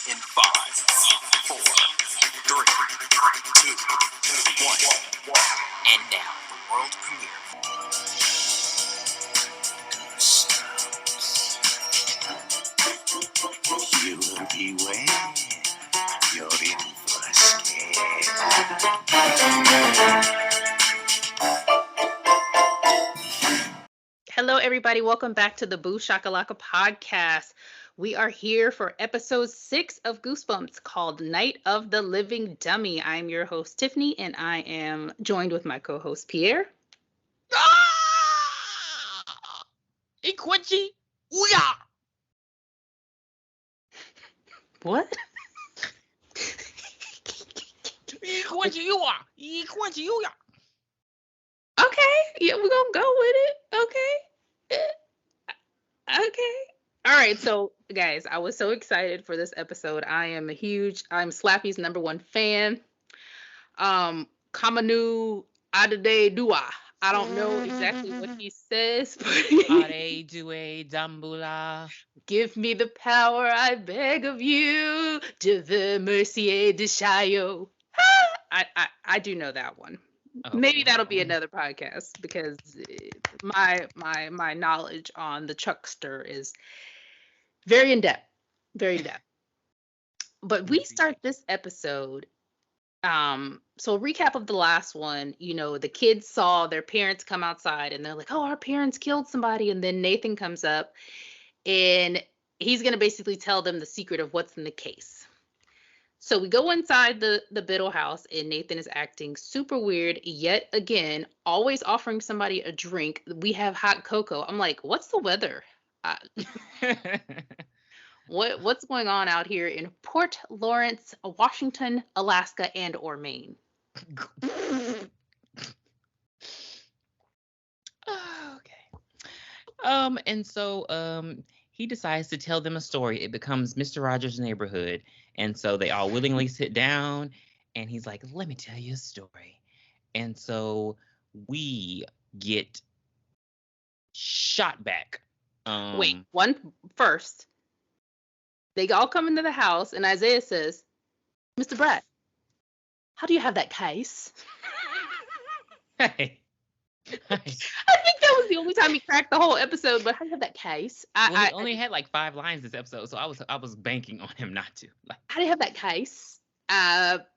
in 5, 4, 3, 2, 1. And now, the world premiere. Goosebumps. You will beware. You're in for a scare. Hello, everybody. Welcome back to the Boo Shakalaka podcast. We are here for episode 6 of Goosebumps called Night of the Living Dummy. I'm your host, Tiffany, and I am joined with my co-host, Pierre. Quincy, ooyah! What? Quincy, ooyah! Okay. Yeah, we're going to go with it. Okay. All right. So, guys, I was so excited for this episode. I'm Slappy's #1 fan. Kamanu Adade Dua. I don't know exactly what he says, but Ade due dambula. give me the power, I beg of you. De the mercier de Chaillot. I do know that one. Oh, Maybe wow. that'll be another podcast because my knowledge on the Chuckster is very in depth. But we start this episode. So recap of the last one, the kids saw their parents come outside and they're like, oh, our parents killed somebody. And then Nathan comes up and he's going to basically tell them the secret of what's in the case. So we go inside the Biddle house and Nathan is acting super weird yet again, always offering somebody a drink. We have hot cocoa. I'm like, what's the weather? What's going on out here in Port Lawrence, Washington, Alaska, and or Maine? Okay. And so he decides to tell them a story. It becomes Mr. Rogers' Neighborhood. And so they all willingly sit down and he's like, let me tell you a story. And so we get shot back. Wait, one first. They all come into the house and Isaiah says, Mr. Bratt, how do you have that case? Hey. I think that was the only time he cracked the whole episode, but how do you have that case? I only had like 5 lines this episode, so I was banking on him not to. How do you have that case?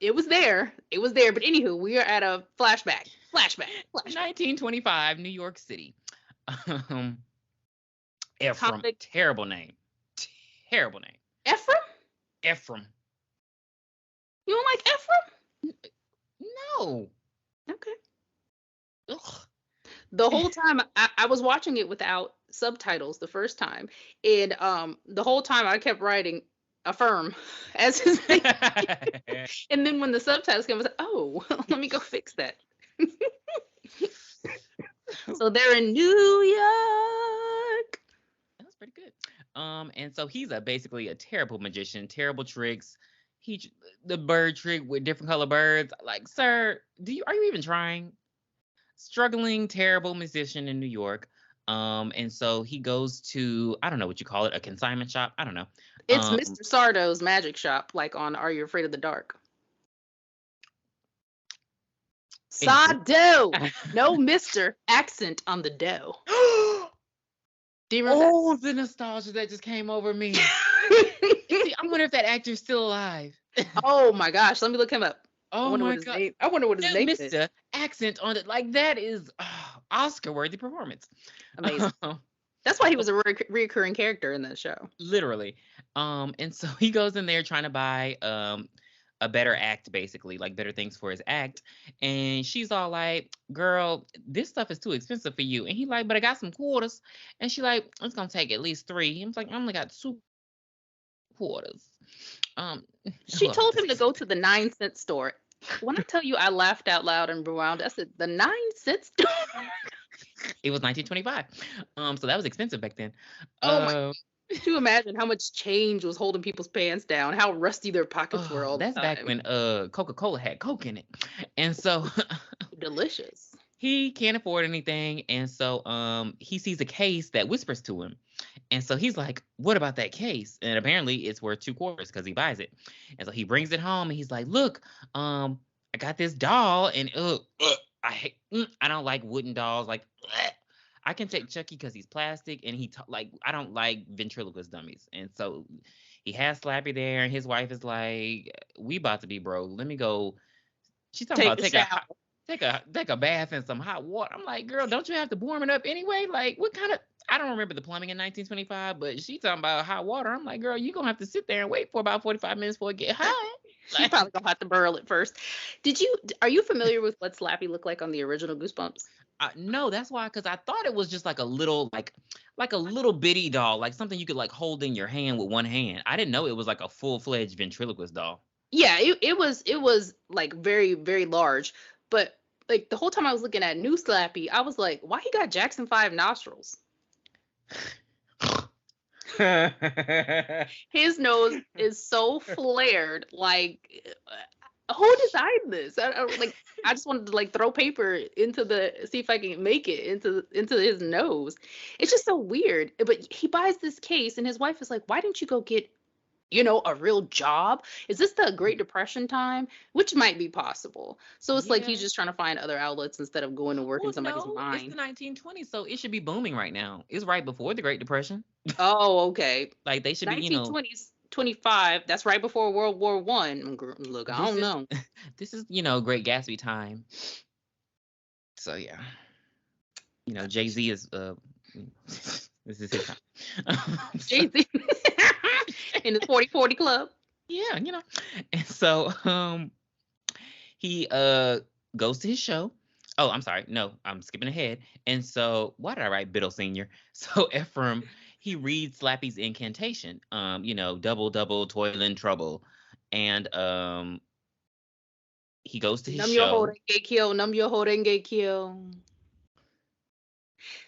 It was there. But anywho, we are at a flashback. 1925, New York City. Ephraim. Terrible name. Ephraim. You don't like Ephraim? No. Okay. Ugh. The whole time I was watching it without subtitles the first time, and the whole time I kept writing affirm as his name. And then when the subtitles came, I was like, oh, let me go fix that. So they're in New York. That was pretty good. And so he's basically a terrible magician, terrible tricks. The bird trick with different color birds. Like, sir, are you even trying? Struggling, terrible musician in New York. And so he goes to, I don't know what you call it, a consignment shop. I don't know. It's Mr. Sardo's magic shop, like on Are You Afraid of the Dark? Sardo! No Mr. accent on the dough. Do you remember that? The nostalgia that just came over me. See, I wonder if that actor's still alive. Oh my gosh, let me look him up. Oh my God. I wonder what his name is. Mr. Accent on it. Like, that is Oscar-worthy performance. Amazing. That's why he was a reoccurring character in that show. Literally. And so he goes in there trying to buy a better act, basically, like better things for his act. And she's all like, girl, this stuff is too expensive for you. And he like, but I got some quarters. And she like, it's going to take at least 3. He was like, I only got 2 quarters. She told him to go to the 9-cent store. When I tell you I laughed out loud and rewound, I said, the 9-cent store? It was 1925. So that was expensive back then. Oh my. To imagine how much change was holding people's pants down, how rusty their pockets were all the time. That's back when Coca-Cola had Coke in it. And so delicious. He can't afford anything, and so he sees a case that whispers to him. And so he's like, what about that case? And apparently it's worth $2 because he buys it. And so he brings it home and he's like, look, I got this doll and I don't like wooden dolls. Like, I can take Chucky because he's plastic and I don't like ventriloquist dummies. And so he has Slappy there and his wife is like, we about to be broke. Let me go. She's talking about take a bath in some hot water. I'm like, girl, don't you have to warm it up anyway? Like, what kind of, I don't remember the plumbing in 1925, but she talking about hot water. I'm like, girl, you gonna have to sit there and wait for about 45 minutes before it get hot. She probably gonna have to burl it first. Are you familiar with what Slappy looked like on the original Goosebumps? No, that's why, because I thought it was just like a little, like a little bitty doll, like something you could like hold in your hand with one hand. I didn't know it was like a full-fledged ventriloquist doll. Yeah, it was like very, very large. But like the whole time I was looking at new Slappy, I was like, why he got Jackson 5 nostrils? His nose is so flared. Like, who designed this? I just wanted to like throw paper see if I can make it into his nose. It's just so weird. But he buys this case, and his wife is like, "Why didn't you go get, a real job? Is this the Great Depression time?" Which might be possible. So it's like he's just trying to find other outlets instead of going to work in somebody's mind. It's the 1920s, so it should be booming right now. It's right before the Great Depression. Oh, okay. Like they should be, 1920s, 25. That's right before World War I. Look, I don't know. This is, Great Gatsby time. So yeah, Jay-Z is this is his time. Jay-Z in his 40/40 club. Yeah, and so he goes to his show. Oh, I'm sorry. No, I'm skipping ahead. And so why did I write Biddle Senior? So Ephraim, he reads Slappy's incantation. Double, double, toil and trouble. And he goes to his show. Num your horenge kill.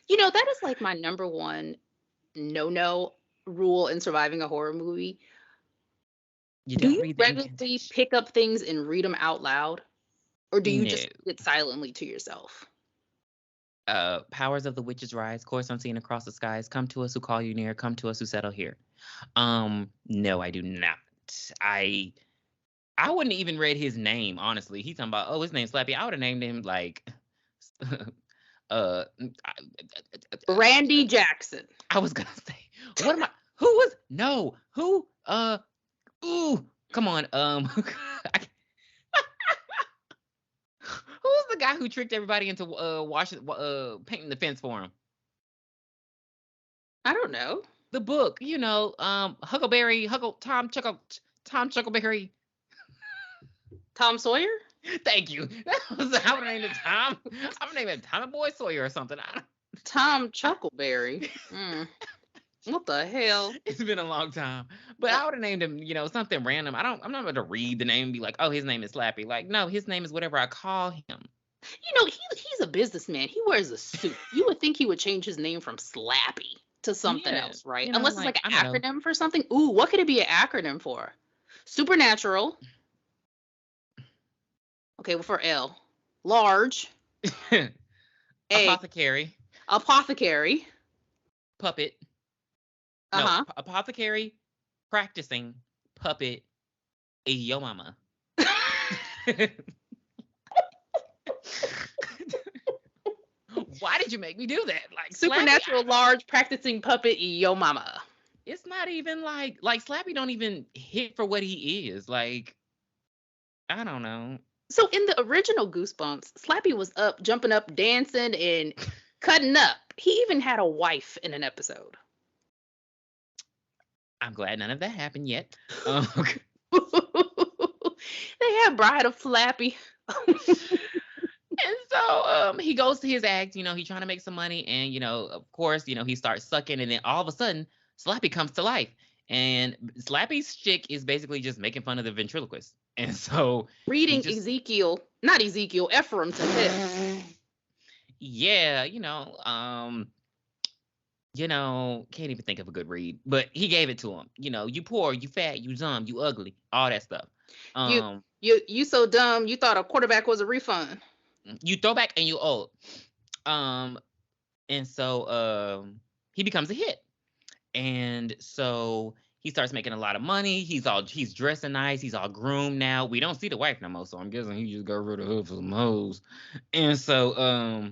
That is like my number one no rule in surviving a horror movie. Do you regularly pick up things and read them out loud? Or do you just read it silently to yourself? Powers of the witches rise, course unseen across the skies. Come to us who call you near. Come to us who settle here. No, I do not. I wouldn't even read his name, honestly. He's talking about, oh, his name's Slappy. I would have named him like Randy Jackson. I was gonna say, what am I? Who was? No, who? Ooh, come on. Who's the guy who tricked everybody into painting the fence for him? I don't know. The book, Huckleberry, Tom Chuckleberry. Tom Sawyer? Thank you. I would have named it Tom. I would name it Tommy Boy Sawyer or something. Tom Chuckleberry. What the hell? It's been a long time. But I would have named him, something random. I'm not going to read the name and be like, oh, his name is Slappy. Like, no, his name is whatever I call him. He's a businessman. He wears a suit. You would think he would change his name from Slappy to something else, right? Unless it's like an acronym for something. Ooh, what could it be an acronym for? Supernatural. Okay, well, for L. Large. Apothecary. Apothecary. Puppet. Uh-huh. No, apothecary, practicing, puppet, yo mama. Why did you make me do that? Like supernatural, Slappy, large, practicing puppet, yo mama. It's not even like Slappy don't even hit for what he is. Like, I don't know. So in the original Goosebumps, Slappy was up, jumping up, dancing, and cutting up. He even had a wife in an episode. I'm glad none of that happened yet. They have Bride of Slappy. And so he goes to his act, he's trying to make some money. And, of course, he starts sucking. And then all of a sudden, Slappy comes to life. And Slappy's chick is basically just making fun of the ventriloquist. And so reading Ephraim to him. Yeah, can't even think of a good read, but he gave it to him. You poor, you fat, you dumb, you ugly, all that stuff. You so dumb, you thought a quarterback was a refund. You throwback and you old. And so he becomes a hit. And so he starts making a lot of money. He's dressing nice. He's all groomed now. We don't see the wife no more, so I'm guessing he just got rid of her for some hoes. And so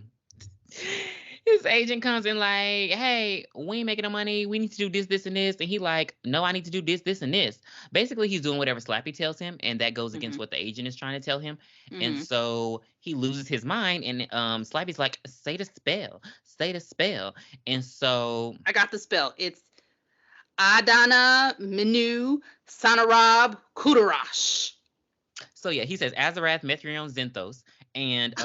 his agent comes in like, hey, we ain't making no money. We need to do this, this, and this. And he like, no, I need to do this, this, and this. Basically, he's doing whatever Slappy tells him, and that goes against what the agent is trying to tell him. And so he loses his mind, and Slappy's like, say the spell. Say the spell. And so I got the spell. It's Adana Minu Sanarab Kudarash. So yeah, he says Azarath Methrion Zenthos, and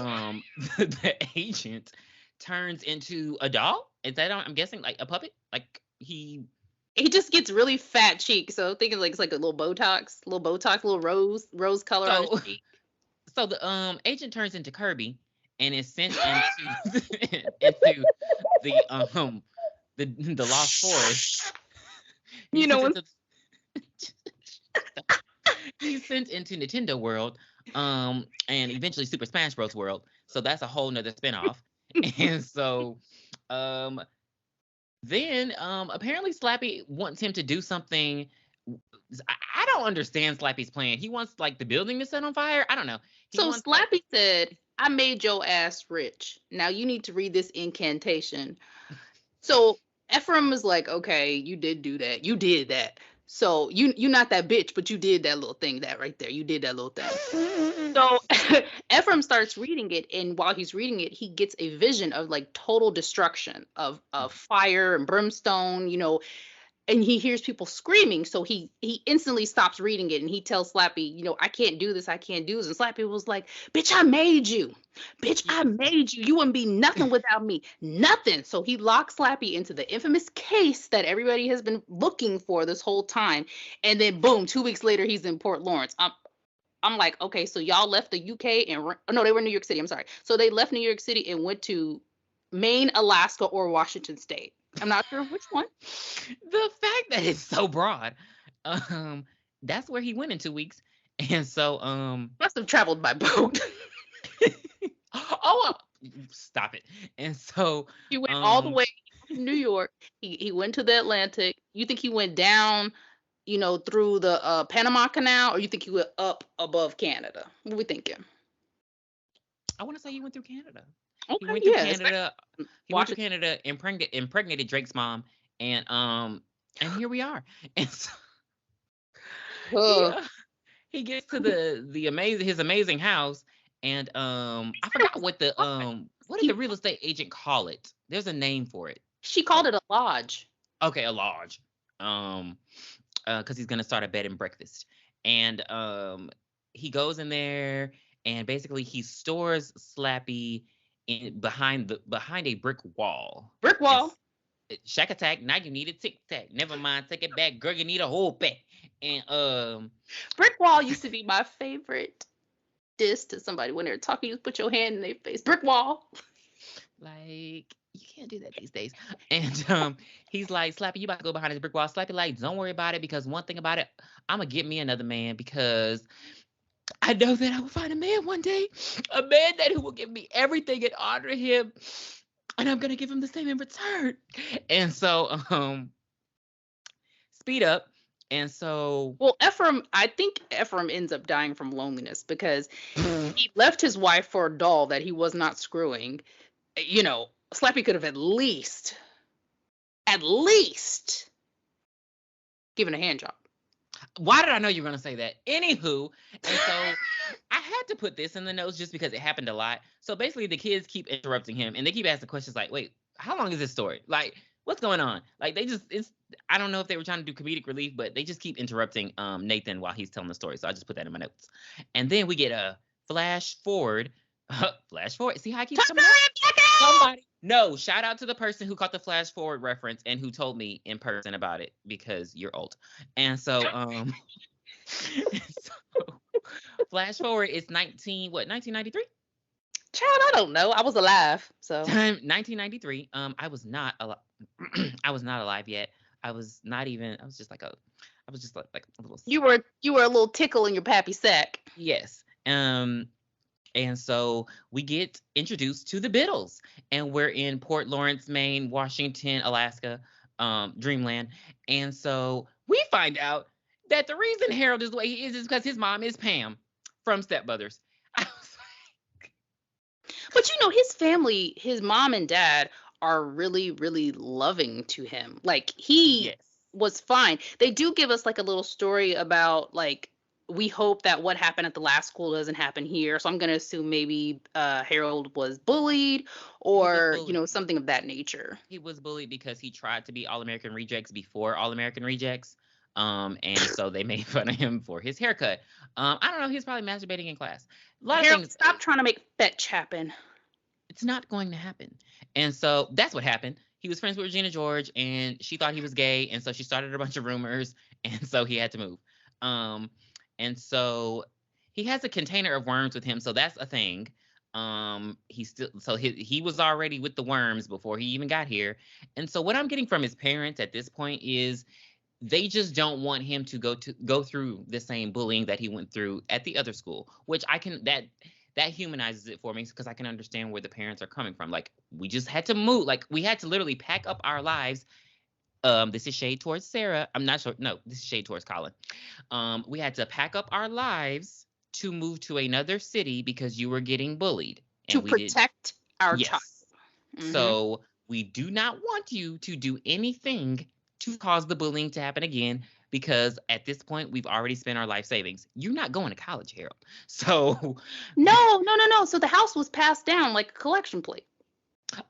the agent turns into a doll. Is that I'm guessing like a puppet? Like he just gets really fat cheeks. So thinking like it's like a little Botox, little rose color on his cheek. So the agent turns into Kirby and is sent into into the Lost Forest. You know, he's sent into Nintendo World, and eventually Super Smash Bros. World. So that's a whole nother spinoff. And so, then apparently Slappy wants him to do something. I don't understand Slappy's plan. He wants like the building to set on fire. I don't know. So Slappy said, "I made your ass rich. Now you need to read this incantation." So Ephraim was like, "Okay, you did do that. You did that. So you're not that bitch, but you did that little thing, that right there. You did that little thing." So Ephraim starts reading it, and while he's reading it, he gets a vision of like total destruction of fire and brimstone, you know, and he hears people screaming. So he instantly stops reading it, and he tells Slappy, you know, I can't do this. And Slappy was like, bitch, I made you. Bitch, I made you. You wouldn't be nothing without me. Nothing. So he locks Slappy into the infamous case that everybody has been looking for this whole time. And then boom, 2 weeks later, he's in Port Lawrence. I'm like, okay, so y'all left the UK no, they were in New York City. I'm sorry. So they left New York City and went to Maine, Alaska, or Washington State. I'm not sure which one. The fact that it's so broad, that's where he went in 2 weeks, and so must have traveled by boat. Stop it. And so he went all the way to New York. He went to the Atlantic. You think he went down, you know, through the Panama Canal, or you think he went up above Canada? What are we thinking? I want to say he went through Canada. Okay, he went to Canada. He went to Canada, impregnated Drake's mom, and here we are. And so he gets to his amazing house, and I forgot what what did the real estate agent call it? There's a name for it. She called it a lodge. Okay, a lodge. Because he's gonna start a bed and breakfast, and he goes in there, and basically he stores Slappy behind a brick wall. Brick wall. Shack attack. Now you need a tic tac. Never mind. Take it back, girl. You need a whole pet. And brick wall used to be my favorite diss to somebody when they're talking. You put your hand in their face. Brick wall. Like you can't do that these days. And he's like, Slappy, you about to go behind this brick wall. Slappy like, don't worry about it, because one thing about it, I'm gonna get me another man, because I know that I will find a man one day, a man who will give me everything and honor him, and I'm gonna give him the same in return. And so, speed up. And so, well, I think Ephraim ends up dying from loneliness, because he left his wife for a doll that he was not screwing. You know, Slappy could have at least given a hand job. Why did I know you were going to say that? Anywho, and so I had to put this in the notes just because it happened a lot. So basically the kids keep interrupting him, and they keep asking questions like, wait, how long is this story? Like, what's going on? Like, I don't know if they were trying to do comedic relief, but they just keep interrupting Nathan while he's telling the story. So I just put that in my notes. And then we get a flash forward. See how I keep coming up? Somebody. No, shout out to the person who caught the flash forward reference and who told me in person about it, because you're old. And so, flash forward is 1993? Child, I don't know. I was alive. So 1993. I was not alive. I was not alive yet. I was just like a little. You were a little tickle in your pappy sack. Yes. And so we get introduced to the Biddles, and we're in Port Lawrence, Maine, Washington, Alaska. Dreamland. And so we find out that the reason Harold is the way he is because his mom is Pam from Step Brothers. I was But his family, his mom and dad are really, really loving to him. Like he yes. was fine. They do give us like a little story about like we hope that what happened at the last school doesn't happen here. So I'm gonna assume maybe Harold was bullied He was or bullied. something of that nature. He was bullied because he tried to be All American Rejects before All American Rejects. And so they made fun of him for his haircut. I don't know. He was probably masturbating in class. A lot of Harold, things. stop trying to make fetch happen. It's not going to happen. And so that's what happened. He was friends with Regina George, and she thought he was gay, and so she started a bunch of rumors, and so he had to move. Um, and so he has a container of worms with him, so that's a thing. He was already with the worms before he even got here. And so what I'm getting from his parents at this point is they just don't want him to go through the same bullying that he went through at the other school, which that humanizes it for me because I can understand where the parents are coming from. Like, we just had to move. Like, we had to literally pack up our lives. This is shade towards Sarah. I'm not sure. No, this is shade towards Colin. We had to pack up our lives to move to another city because you were getting bullied. To And we did. protect our Yes. child. Mhm. So we do not want you to do anything to cause the bullying to happen again because at this point we've already spent our life savings. You're not going to college, Harold. So No. So the house was passed down like a collection plate.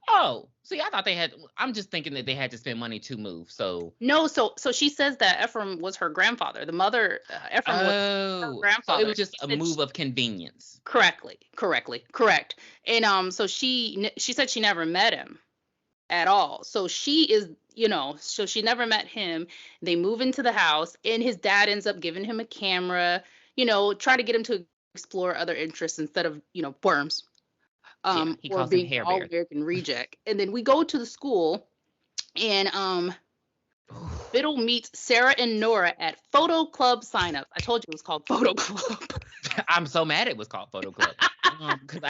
oh, see, I thought they had. I'm just thinking that they had to spend money to move. So No, so she says that Ephraim was her grandfather. The mother, Ephraim was her so grandfather. it was just She a said move of convenience. correct. And so she said she never met him at all. So she is, so she never met him. They move into the house, and his dad ends up giving him a camera, try to get him to explore other interests instead of, worms. Yeah, he Or calls him being Hair all Bear. American reject. And then we go to the school, and Biddle meets Sarah and Nora at Photo Club signups. I told you it was called Photo Club. I'm so mad it was called Photo Club. Because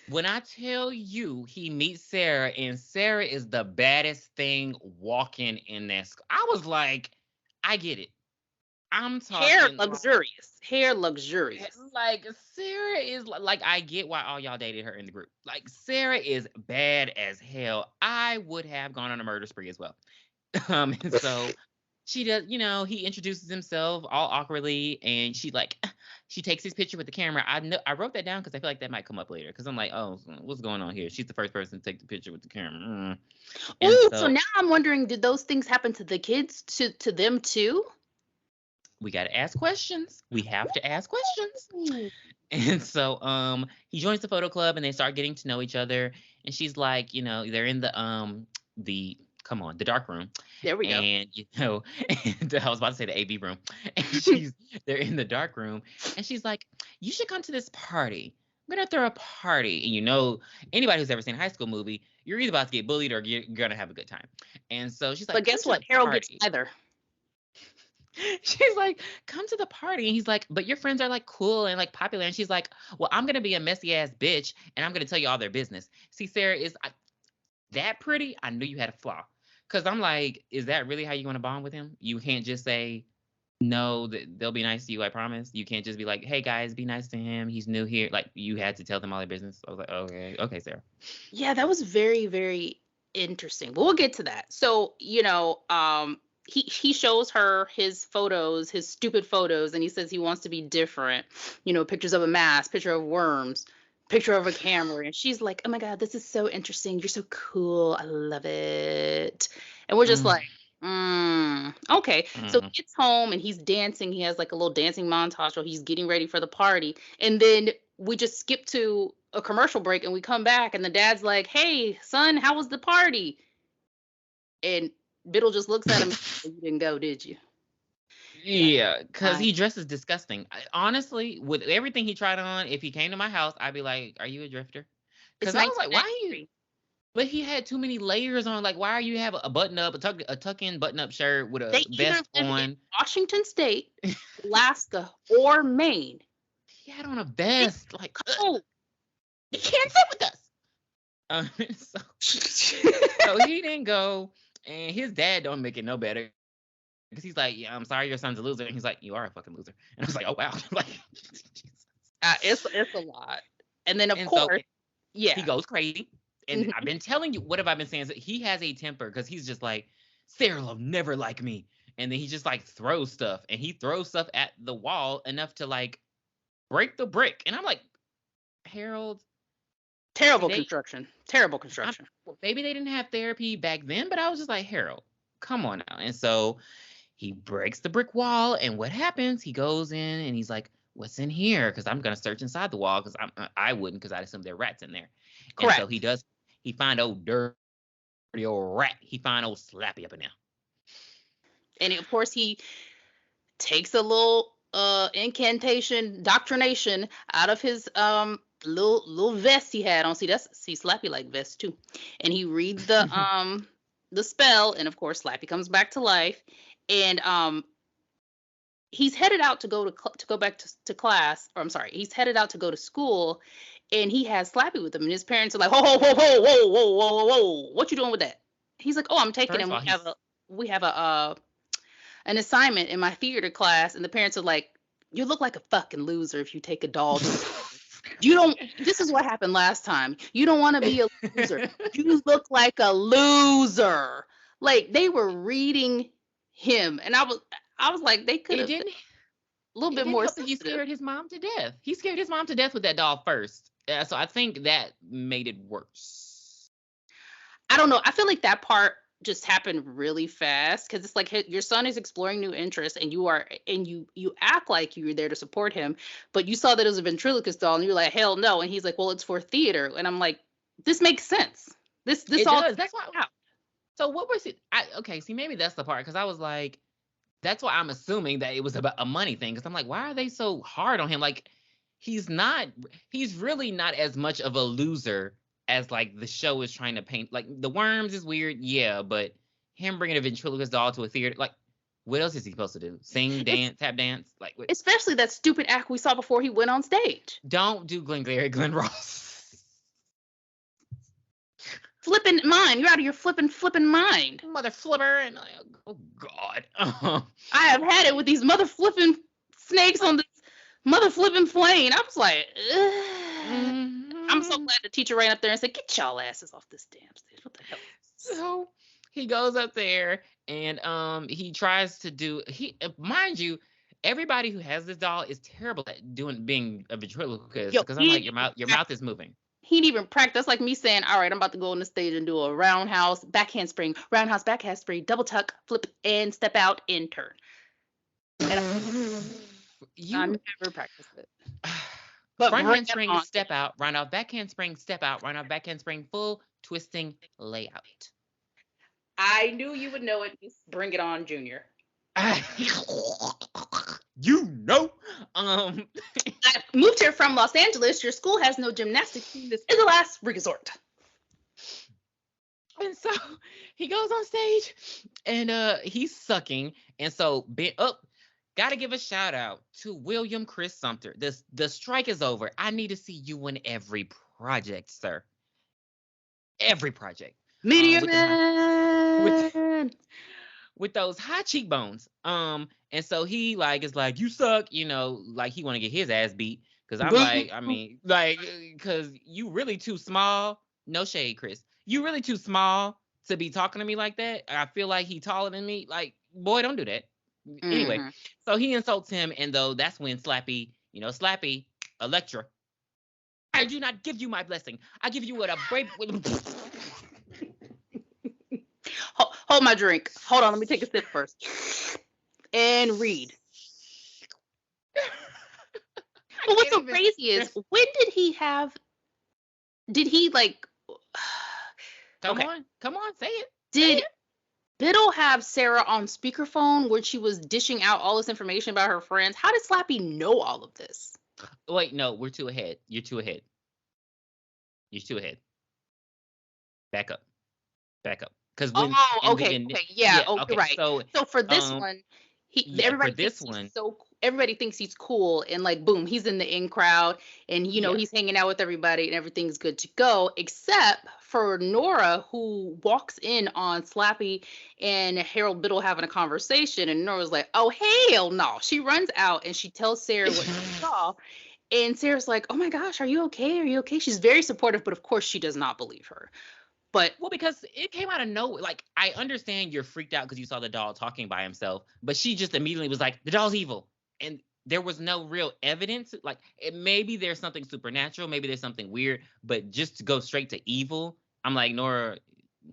when I tell you he meets Sarah and Sarah is the baddest thing walking in that school, I was like, I get it. I'm Hair talking luxurious. like Sarah is like I get why all y'all dated her in the group. Like Sarah is bad as hell. I would have gone on a murder spree as well. And so she does, he introduces himself all awkwardly and she takes his picture with the camera. I wrote that down because I feel like that might come up later. Because I'm like, oh, what's going on here? She's the first person to take the picture with the camera. And Ooh, so now I'm wondering, did those things happen to the kids, to them too? we got to ask questions. We have to ask questions. And so he joins the photo club and they start getting to know each other. And she's like, they're in the dark room. There we go. And and I was about to say the AV room. And they're in the dark room. And she's like, you should come to this party. I'm gonna throw a party. And anybody who's ever seen a high school movie, you're either about to get bullied or you're gonna have a good time. And so she's like, But guess "Come to what? the Harold gets party." either. She's like, come to the party. And he's like, but your friends are like cool and like popular. And she's like, well, I'm going to be a messy ass bitch and I'm going to tell you all their business. See, Sarah is that pretty. I knew you had a flaw. Because I'm like, is that really how you want to bond with him? You can't just say, no, they'll be nice to you, I promise. You can't just be like, hey, guys, be nice to him. He's new here. Like, you had to tell them all their business. I was like, okay, Sarah. Yeah, that was very, very interesting. But we'll get to that. So, he shows her his photos, his stupid photos, and he says he wants to be different. Pictures of a mask, picture of worms, picture of a camera. And she's like, oh my God, this is so interesting. You're so cool. I love it. And we're just like, okay. So he gets home and he's dancing. He has like a little dancing montage while he's getting ready for the party. And then we just skip to a commercial break and we come back and the dad's like, hey, son, how was the party? And Biddle just looks at him. You didn't go, did you? Yeah, because he dresses disgusting. Honestly, with everything he tried on, if he came to my house, I'd be like, are you a drifter? Because I was like, why are you? But he had too many layers on. Like, why are you have a button up, a tuck-in button-up shirt with a vest on? In Washington State, Alaska, or Maine. He had on a vest. Like, oh, he can't sit with us. So he didn't go. And his dad don't make it no better. Because he's like, yeah, I'm sorry your son's a loser. And he's like, you are a fucking loser. And I was like, oh, wow. Like, Jesus. It's a lot. And then, of And so course, he yeah. goes crazy. And I've been telling you, what have I been saying? He has a temper because he's just like, Sarah will never like me. And then he just like throws stuff. And he throws stuff at the wall enough to like break the brick. And I'm like, Harold. Terrible They- construction. Terrible construction. Maybe they didn't have therapy back then, but I was just like, Harold, come on now. And so he breaks the brick wall. And what happens? He goes in and he's like, what's in here? Because I'm going to search inside the wall because I wouldn't because I'd assume there are rats in there. Correct. And so he does. He find old dirty old rat. He find old Slappy up in there. And of course, he takes a little incantation, doctrination out of his little vest he had on. See, Slappy like vest too. And he reads the spell, and of course, Slappy comes back to life. And he's headed out to go back to class, or I'm sorry, he's headed out to go to school, and he has Slappy with him, and his parents are like, whoa, whoa, whoa, whoa, whoa, whoa, whoa, whoa, what you doing with that? He's like, oh, I'm taking First him. of all, We have an assignment in my theater class, and the parents are like, you look like a fucking loser if you take a doll. This is what happened last time. You don't want to be a loser. You look like a loser. Like, they were reading him, and I was like, they could have a little bit more sensitive. He scared his mom to death. He scared his mom to death with that doll first. So I think that made it worse. I don't know. I feel like that part just happened really fast because it's like your son is exploring new interests, and you act like you're there to support him, but you saw that it was a ventriloquist doll, and you're like, hell no. And he's like, well, it's for theater, and I'm like, this makes sense. This all does. That's why. So what was it? Okay, see, maybe that's the part because I was like, that's why I'm assuming that it was about a money thing because I'm like, why are they so hard on him? Like, he's really not as much of a loser as like the show is trying to paint. Like, the worms is weird, yeah, but him bringing a ventriloquist doll to a theater, like, what else is he supposed to do? Sing, dance, tap dance? Like, what? Especially that stupid act we saw before he went on stage. Don't do Glenn Ross. Flipping mind. You're out of your flipping mind. Mother flipper. And oh, God. I have had it with these mother flipping snakes on this mother flipping plane. I was like, I'm so glad the teacher ran up there and said, get y'all asses off this damn stage. What the hell? So he goes up there and he tries to do, mind you, everybody who has this doll is terrible at being a ventriloquist because I'm like, your mouth is moving. He didn't even practice. That's like me saying, all right, I'm about to go on the stage and do a roundhouse, backhand spring, double tuck, flip, and step out, and turn. And I never practiced it. But front hand spring, step out, round off, backhand spring, step out, round off, backhand spring, full twisting layout. I knew you would know it. Just bring it on, Junior. You know. I moved here from Los Angeles. Your school has no gymnastics. This is the last resort. And so he goes on stage and he's sucking. And so gotta give a shout out to William Chris Sumter. The strike is over. I need to see you in every project, sir. Every project. Media with those high cheekbones. And so he is like, you suck, like he want to get his ass beat. Cause I'm cause you really too small. No shade, Chris. You really too small to be talking to me like that. I feel like he taller than me. Like, boy, don't do that. Mm-hmm. Anyway, so he insults him, and that's when Slappy, Electra, I do not give you my blessing. I give you what a brave. Hold my drink. Hold on, let me take a sip first. And read. But what's so crazy is, when did he like? Come on, say it. Did Biddle have Sarah on speakerphone where she was dishing out all this information about her friends? How did Slappy know all of this? Wait, no, we're too ahead. You're too ahead. Back up. Because when okay, yeah, okay, right. So for this one, everybody thinks he's cool, and like, boom, he's in the in crowd, and he's hanging out with everybody, and everything's good to go, except for Nora, who walks in on Slappy and Harold Biddle having a conversation, and Nora's like, "Oh hell no!" She runs out and she tells Sarah what she saw, and Sarah's like, "Oh my gosh, are you okay? Are you okay?" She's very supportive, but of course she does not believe her. But Well, because it came out of nowhere. Like, I understand you're freaked out because you saw the doll talking by himself, but she just immediately was like, the doll's evil. And there was no real evidence. Like, maybe there's something supernatural, maybe there's something weird, but just to go straight to evil, I'm like, Nora,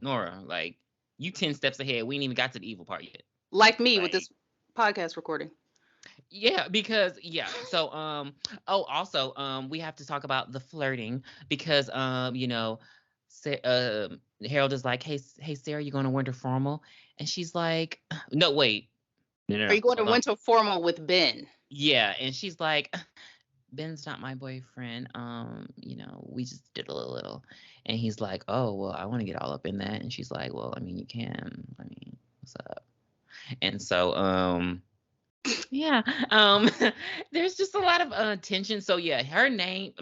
like, you 10 steps ahead. We ain't even got to the evil part yet. like me with Like, this podcast recording. yeah, because so we have to talk about the flirting because Harold is like, hey Sarah, you going to winter formal? And she's like, no, wait. Are No, you going to hold on. winter formal with Ben? Yeah, and she's like, Ben's not my boyfriend. We just did a little. And he's like, oh, well, I want to get all up in that. And she's like, well, I mean, you can. I mean, what's up? And so yeah, there's just a lot of tension. So yeah, her name,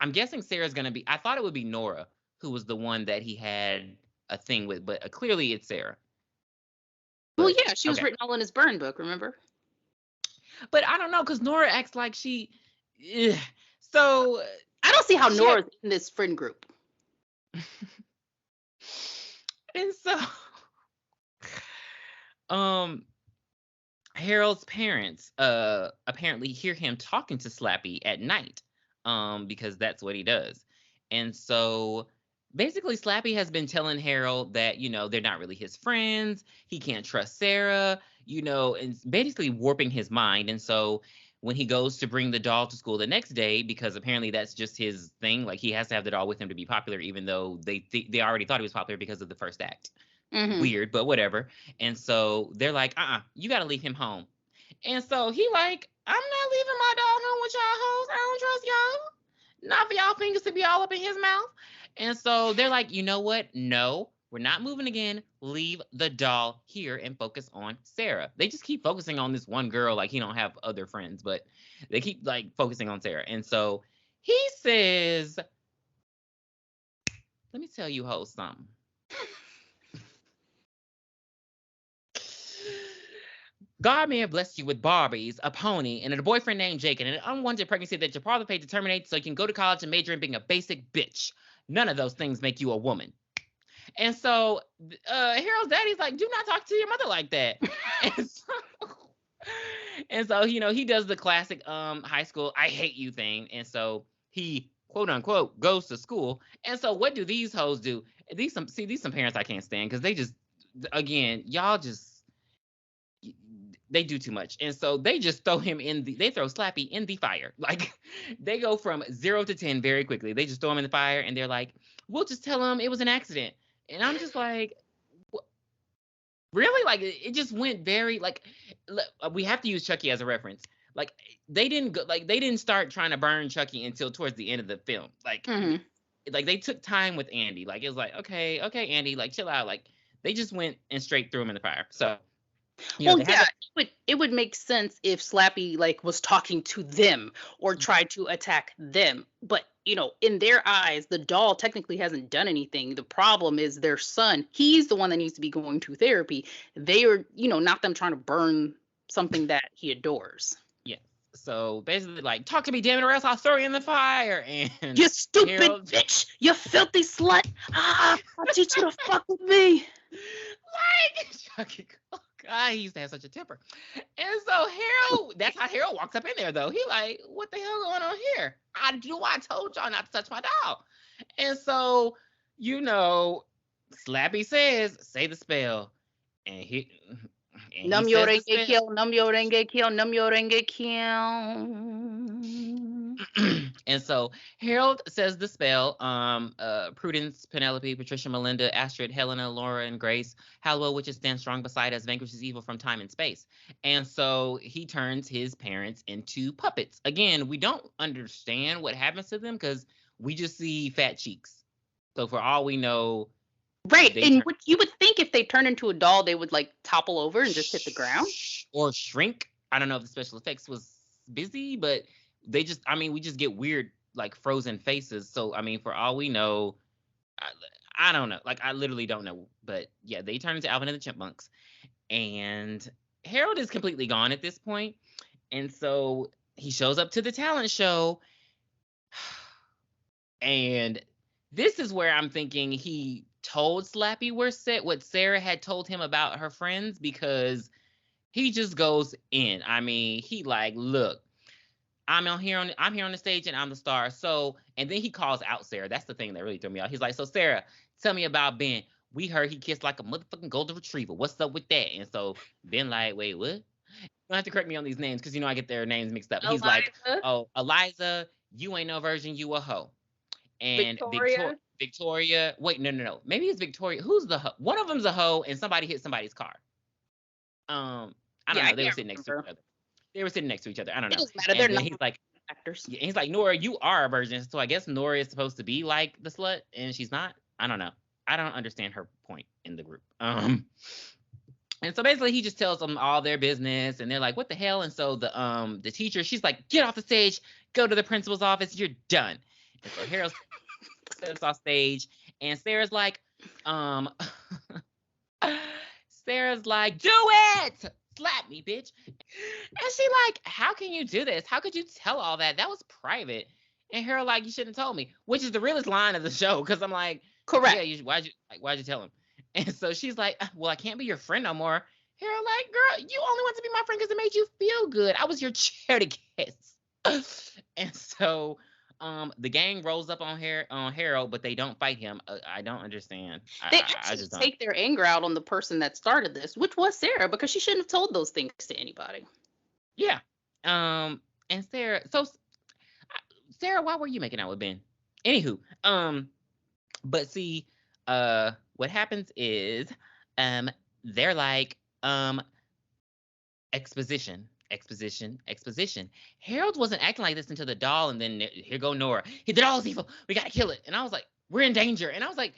I'm guessing Sarah's gonna be. I thought it would be Nora, who was the one that he had a thing with, but clearly it's Sarah. Well, But yeah, she was okay, written all in his burn book, remember? but I don't know because Nora acts like she. Ugh. So I don't see how she Nora's in this friend group. and so Harold's parents apparently hear him talking to Slappy at night because that's what he does. And so basically Slappy has been telling Harold that, they're not really his friends. He can't trust Sarah, and basically warping his mind. And so when he goes to bring the doll to school the next day, because apparently that's just his thing, like he has to have the doll with him to be popular, even though they already thought he was popular because of the first act. Mm-hmm. Weird, but whatever. And so they're like, you got to leave him home. And so he like, I'm not leaving my dog home with y'all hoes. I don't trust y'all. Not for y'all fingers to be all up in his mouth. And so they're like, you know what? No, we're not moving again. Leave the doll here and focus on Sarah. They just keep focusing on this one girl, like he don't have other friends, but they keep like focusing on Sarah. And so he says, let me tell you hoes something. God may have blessed you with Barbies, a pony, and a boyfriend named Jake, and an unwanted pregnancy that your father paid to terminate so you can go to college and major in being a basic bitch. None of those things make you a woman. And so Harold's daddy's like, do not talk to your mother like that. and so he does the classic high school I hate you thing. And so he quote unquote goes to school. And so what do these hoes do? These some parents I can't stand because they just, again, y'all just, they do too much. And so they just throw Slappy in the fire. Like they go from 0 to 10 very quickly. They just throw him in the fire and they're like, we'll just tell him it was an accident. And I'm just like, really? Like it just went very like, we have to use Chucky as a reference. Like they didn't start trying to burn Chucky until towards the end of the film. Like, like they took time with Andy. Like it was like, okay, Andy, like chill out. Like they just went and straight threw him in the fire. So it would make sense if Slappy like was talking to them or tried to attack them. But in their eyes, the doll technically hasn't done anything. The problem is their son. He's the one that needs to be going to therapy. They are, not them trying to burn something that he adores. Yeah. So basically, like, talk to me, damn it, or else I'll throw you in the fire. And you stupid bitch, you filthy slut. I'll teach you to fuck with me. Like Chucky. God, he used to have such a temper. And so Harold, that's how Harold walks up in there, though. He like, what the hell going on here? I told y'all not to touch my doll. And so, Slappy says, say the spell. And he Num yo renge kill, num yo renge kill, num yo renge kill. And so Harold says the spell. Prudence, Penelope, Patricia, Melinda, Astrid, Helena, Laura, and Grace, Hallowell, witches stand strong beside us, vanquishes evil from time and space. And so he turns his parents into puppets. Again, we don't understand what happens to them because we just see fat cheeks. So for all we know, right. And you would think if they turn into a doll, they would like topple over and just hit the ground or shrink. I don't know if the special effects was busy, but we just get weird, like frozen faces. So, I mean, for all we know, I don't know. Like, I literally don't know. But yeah, they turn into Alvin and the Chipmunks. And Harold is completely gone at this point. And so he shows up to the talent show. And this is where I'm thinking he told Slappy what Sarah had told him about her friends, because he just goes in. I mean, he like, look, I'm here on the stage and I'm the star. So, and then he calls out Sarah. That's the thing that really threw me out. He's like, so Sarah, tell me about Ben. We heard he kissed like a motherfucking golden retriever. What's up with that? And so Ben like, wait, what? You don't have to correct me on these names, because I get their names mixed up. He's like, Eliza, oh, Eliza, you ain't no virgin, you a hoe. And Victoria. Victoria, wait, no. Maybe it's Victoria. Who's the hoe? One of them's a hoe, and somebody hit somebody's car. I don't know. They were sitting next to each other. They were sitting next to each other. I don't know. It doesn't matter. And They're then not he's like, actors. yeah, he's like, Nora, you are a virgin. So I guess Nora is supposed to be like the slut, and she's not. I don't know. I don't understand her point in the group. And so basically he just tells them all their business, and they're like, what the hell? And so the teacher, she's like, get off the stage, go to the principal's office, you're done. And so Harold steps off stage, and Sarah's like, Sarah's like, do it! Slap me, bitch. And she like, how can you do this? How could you tell all that? That was private. And Harold like, you shouldn't have told me, which is the realest line of the show, because I'm like, correct. Yeah, why'd you tell him? And so she's like, well, I can't be your friend no more. Harold like, girl, you only want to be my friend because it made you feel good. I was your charity kiss. And so the gang rolls up on Harold, but they don't fight him. I don't understand. They I actually just don't. take their anger out on the person that started this, which was Sarah, because she shouldn't have told those things to anybody. Yeah. And Sarah, Sarah, why were you making out with Ben? Anywho, but see, what happens is, they're like, exposition. Harold wasn't acting like this until the doll, and then here go Nora. The doll's evil. We gotta kill it. And I was like, we're in danger. And I was like,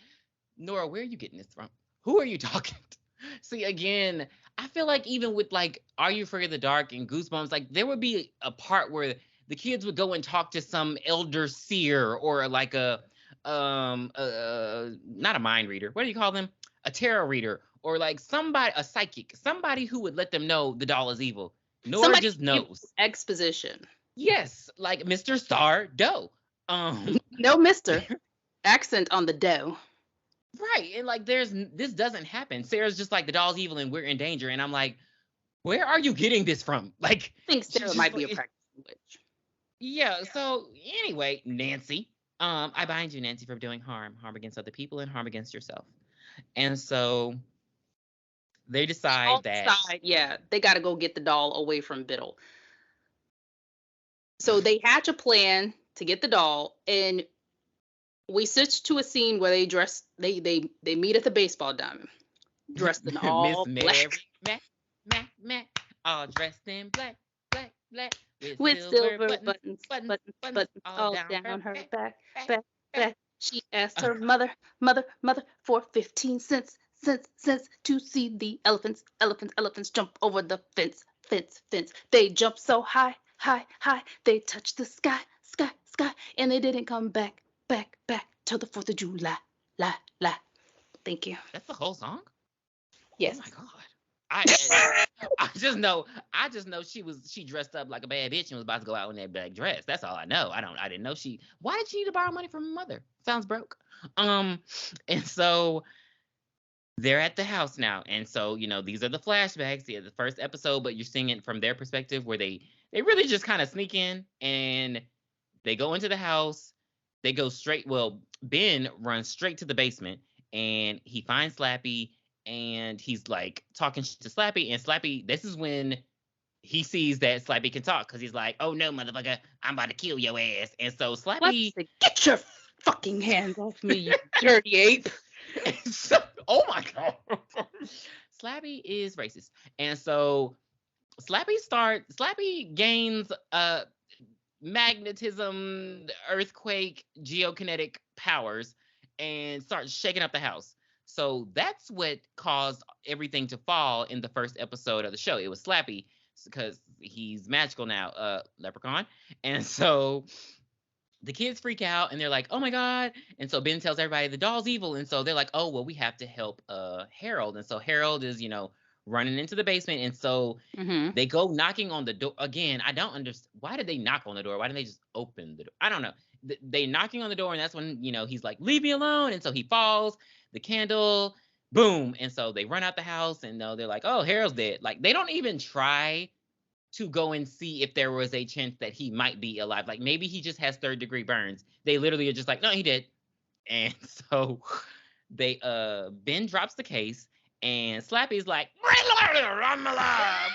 Nora, where are you getting this from? Who are you talking to? See, again, I feel like even with like Are You Afraid of the Dark and Goosebumps, like there would be a part where the kids would go and talk to some elder seer, or like not a mind reader. What do you call them? A tarot reader, or like somebody, a psychic, somebody who would let them know the doll is evil. Nora Somebody just knows. Exposition. Yes, like Mr. Star Doe. No, Mr. Accent on the dough. Right. And like this doesn't happen. Sarah's just like, the doll's evil and we're in danger. And I'm like, where are you getting this from? Like, I think Sarah might be a practicing witch. Yeah. So anyway, Nancy, I bind you, Nancy, for doing harm against other people and harm against yourself. And so they decide they got to go get the doll away from Biddle. So they hatch a plan to get the doll, and we switch to a scene where they meet at the baseball diamond, dressed in all black. Mac, all dressed in black, with silver buttons all down her back. She asked her mother for 15 cents to see the elephants jump over the fence. They jumped so high, they touched the sky, and they didn't come back till the 4th of July. Thank you. That's the whole song? Yes. Oh my God. I just know she dressed up like a bad bitch and was about to go out in that black dress. That's all I know. I didn't know why did she need to borrow money from her mother? Sounds broke. And so they're at the house now. And so, these are the flashbacks, the first episode, but you're seeing it from their perspective, where they really just kind of sneak in and they go into the house. They go straight, Ben runs straight to the basement and he finds Slappy, and he's like talking to Slappy, and Slappy, this is when he sees that Slappy can talk, because he's like, oh no, motherfucker, I'm about to kill your ass. And so Slappy, get your fucking hands off me, you dirty ape. Oh my God. Slappy is racist. And so Slappy gains magnetism, earthquake, geokinetic powers, and starts shaking up the house. So that's what caused everything to fall in the first episode of the show. It was Slappy, because he's magical now, leprechaun. And so the kids freak out and they're like, oh my God. And so Ben tells everybody the doll's evil. And so they're like, oh, well, we have to help Harold. And so Harold is, running into the basement. And so Mm-hmm. they go knocking on the door. Again, I don't understand. Why did they knock on the door? Why didn't they just open the door? I don't know. They knocking on the door, and that's when, he's like, leave me alone. And so he falls, the candle, boom. And so they run out the house, and they're like, oh, Harold's dead. Like, they don't even try to go and see if there was a chance that he might be alive. Like, maybe he just has 3rd-degree burns. They literally are just like, no, he did. And so Ben drops the case, and Slappy's like, I'm alive.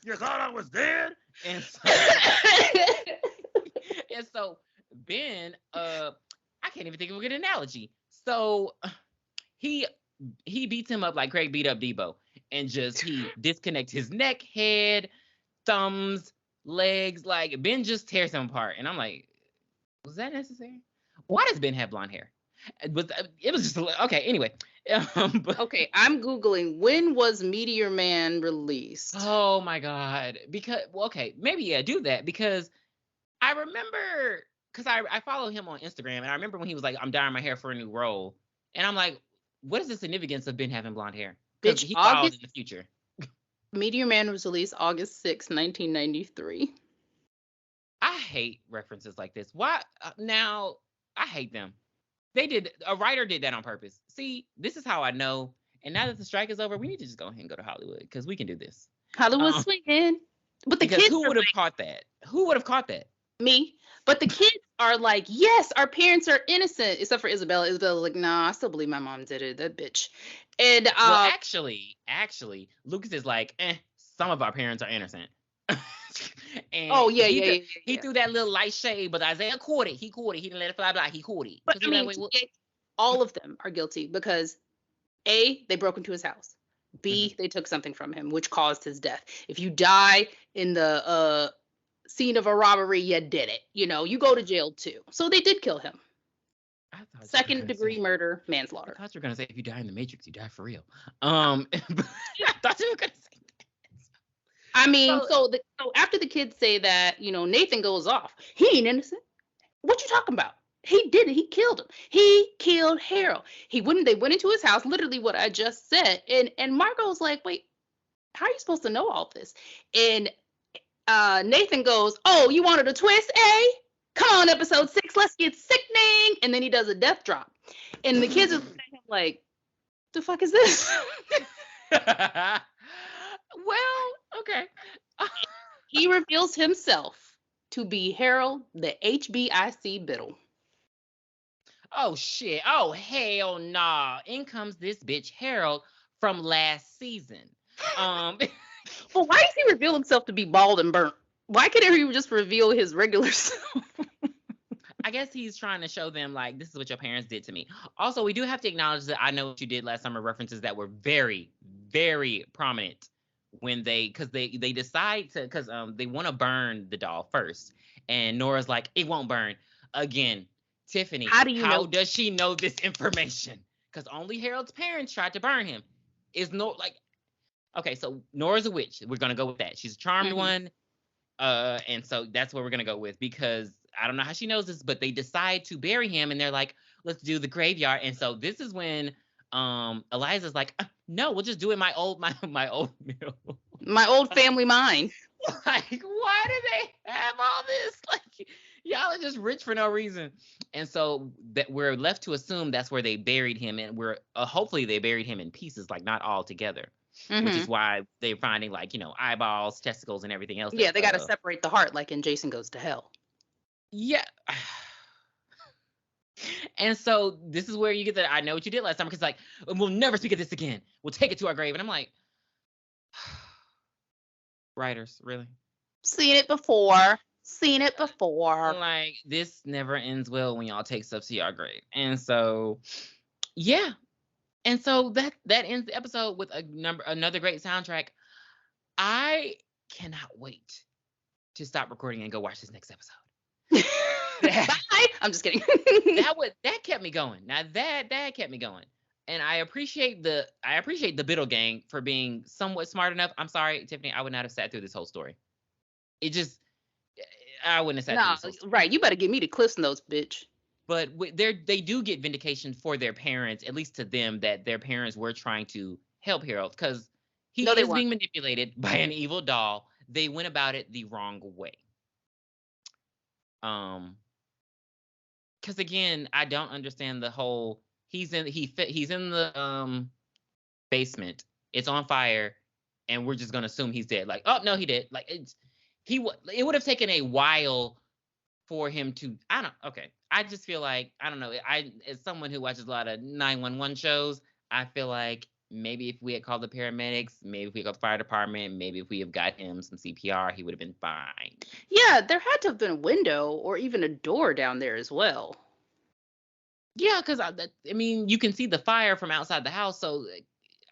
You thought I was dead? And so Ben, I can't even think of a good analogy. So he beats him up like Craig beat up Debo, and he disconnects his neck, head, thumbs, legs. Like, Ben just tears him apart. And I'm like, was that necessary? Why does Ben have blonde hair? It was just okay. Anyway, Okay, I'm Googling, when was Meteor Man released? Oh my God. Because, maybe, do that, because I remember, because I follow him on Instagram, and I remember when he was like, I'm dyeing my hair for a new role. And I'm like, what is the significance of Ben having blonde hair? Because he filed in the future. Meteor Man was released August 6, 1993. I hate references like this. Why? Now, I hate them. A writer did that on purpose. See, this is how I know. And now that the strike is over, we need to just go ahead and go to Hollywood, because we can do this. Hollywood swinging. But the kids, who would have caught that? Who would have caught that? Me. But the kids are like, yes, our parents are innocent, except for Isabella. Isabella's like, nah, I still believe my mom did it. That bitch. And well, actually, Lucas is like, some of our parents are innocent. And he threw that little light shade, but Isaiah caught it. He caught it. He didn't let it fly by. He caught it. But I mean, all of them are guilty because A, they broke into his house. B, they took something from him, which caused his death. If you die in the scene of a robbery, you did it. You go to jail too. So they did kill him. 2nd-degree murder, manslaughter. I thought you were gonna say, if you die in the Matrix, you die for real. I thought you were gonna say. I mean, so after the kids say that, Nathan goes off. He ain't innocent. What you talking about? He did it. He killed him. He killed Harold. They went into his house, literally what I just said. And Margot's like, wait, how are you supposed to know all this? And Nathan goes, oh, you wanted a twist, eh? Come on, episode 6, let's get sickening. And then he does a death drop. And the kids are like, the fuck is this? Well, okay. He reveals himself to be Harold, the HBIC Biddle. Oh, shit. Oh, hell nah. In comes this bitch, Harold, from last season. Well, why does he reveal himself to be bald and burnt? Why couldn't he just reveal his regular self? I guess he's trying to show them, like, this is what your parents did to me. Also, we do have to acknowledge that I Know What You Did Last Summer references that were very, very prominent when because they decide to, because they want to burn the doll first. And Nora's like, it won't burn. Again, Tiffany, how does she know this information? Because only Harold's parents tried to burn him. Okay, so Nora's a witch. We're going to go with that. She's a charmed one. And so that's what we're going to go with, because I don't know how she knows this, but they decide to bury him, and they're like, let's do the graveyard. And so this is when Eliza's like, no, we'll just do it my old mill. My old family mine. Like, why do they have all this? Like, y'all are just rich for no reason. And so that we're left to assume that's where they buried him, and we're hopefully they buried him in pieces, like not all together. Which is why they're finding, like, eyeballs, testicles, and everything else. Yeah, they got to separate the heart, like in Jason Goes to Hell. Yeah. And so this is where you get that I Know What You Did Last Summer, because, like, we'll never speak of this again. We'll take it to our grave. And I'm like, writers, really? Seen it before. Like, this never ends well when y'all take stuff to your grave. And so, yeah. And so that ends the episode with another great soundtrack. I cannot wait to stop recording and go watch this next episode. Bye. I'm just kidding. that kept me going. Now that kept me going. And I appreciate the Biddle gang for being somewhat smart enough. I'm sorry, Tiffany, I would not have sat through this whole story. it just, I wouldn't have sat through Nah, this whole story. right. You better give me the Cliff's Notes, bitch. But they do get vindication for their parents, at least to them, that their parents were trying to help Harold because No, he they is weren't. being manipulated by an evil doll. They went about it the wrong way. Because again, I don't understand the whole. He's in the basement. It's on fire, and we're just gonna assume he's dead. Like, oh no, he did. Like it would have taken a while for him to. Okay. I just feel like I don't know. As someone who watches a lot of 911 shows, I feel like maybe if we had called the paramedics, maybe if we called the fire department, maybe if we have got him some CPR, he would have been fine. Yeah, there had to have been a window or even a door down there as well. Yeah, because I mean, you can see the fire from outside the house, so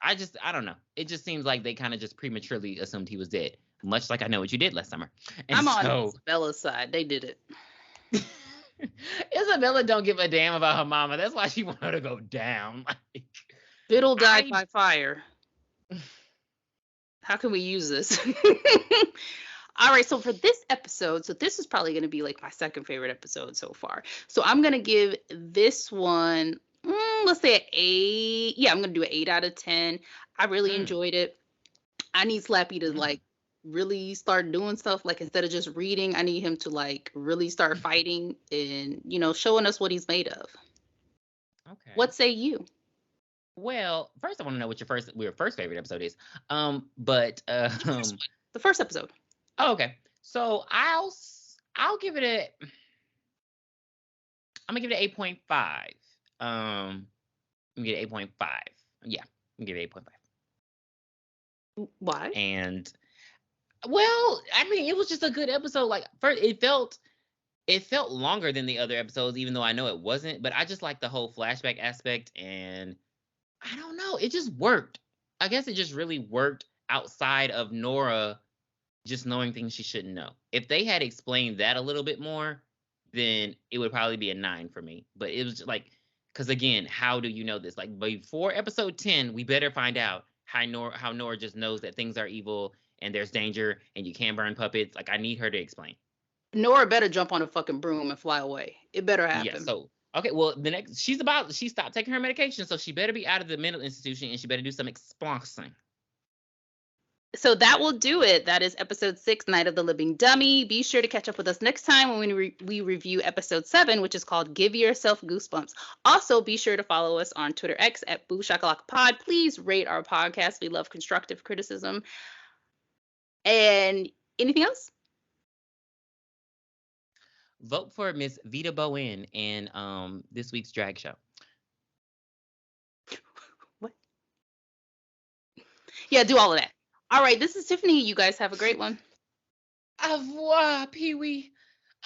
I don't know. It just seems like they kind of just prematurely assumed he was dead, much like I Know What You Did Last Summer. And I'm on so, Isabella's side. They did it. Isabella don't give a damn about her mama. That's why she want her to go down. Like, Biddle died by fire. How can we use this? All right, so for this episode, so this is probably going to be like my second favorite episode so far. So I'm going to give this one, let's say an 8. Yeah, I'm going to do an 8 out of 10. I really enjoyed it. I need Slappy to like really start doing stuff. Like instead of just reading, I need him to like really start fighting and, you know, showing us what he's made of. Okay. What say you? Well, first I want to know what your first favorite episode is. The first episode. Oh, okay. So I'll give it I'm gonna give it 8.5. I'm gonna get 8.5. Yeah, I'm gonna give it 8.5. Why? And well, I mean, it was just a good episode. Like first, it felt longer than the other episodes, even though I know it wasn't. But I just like the whole flashback aspect, and I don't know, it just worked. I guess it just really worked outside of Nora just knowing things she shouldn't know. If they had explained that a little bit more, then it would probably be a 9 for me. But it was just like, because again, how do you know this? Like before episode 10, we better find out how Nora just knows that things are evil and there's danger and you can't burn puppets. Like I need her to explain. Nora better jump on a fucking broom and fly away. It better happen. Yeah. So okay, well she stopped taking her medication, so she better be out of the mental institution and she better do some explosing. So that will do it. That is episode 6, Night of the Living Dummy. Be sure to catch up with us next time when we review episode 7, which is called Give Yourself Goosebumps. Also, be sure to follow us on Twitter X at Boo Shakalaka Pod. Please rate our podcast. We love constructive criticism. And anything else? Vote for Miss Vita Bowen in this week's drag show. What? Yeah, do all of that. All right, this is Tiffany. You guys have a great one. Au revoir, Pee-wee.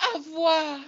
Au revoir.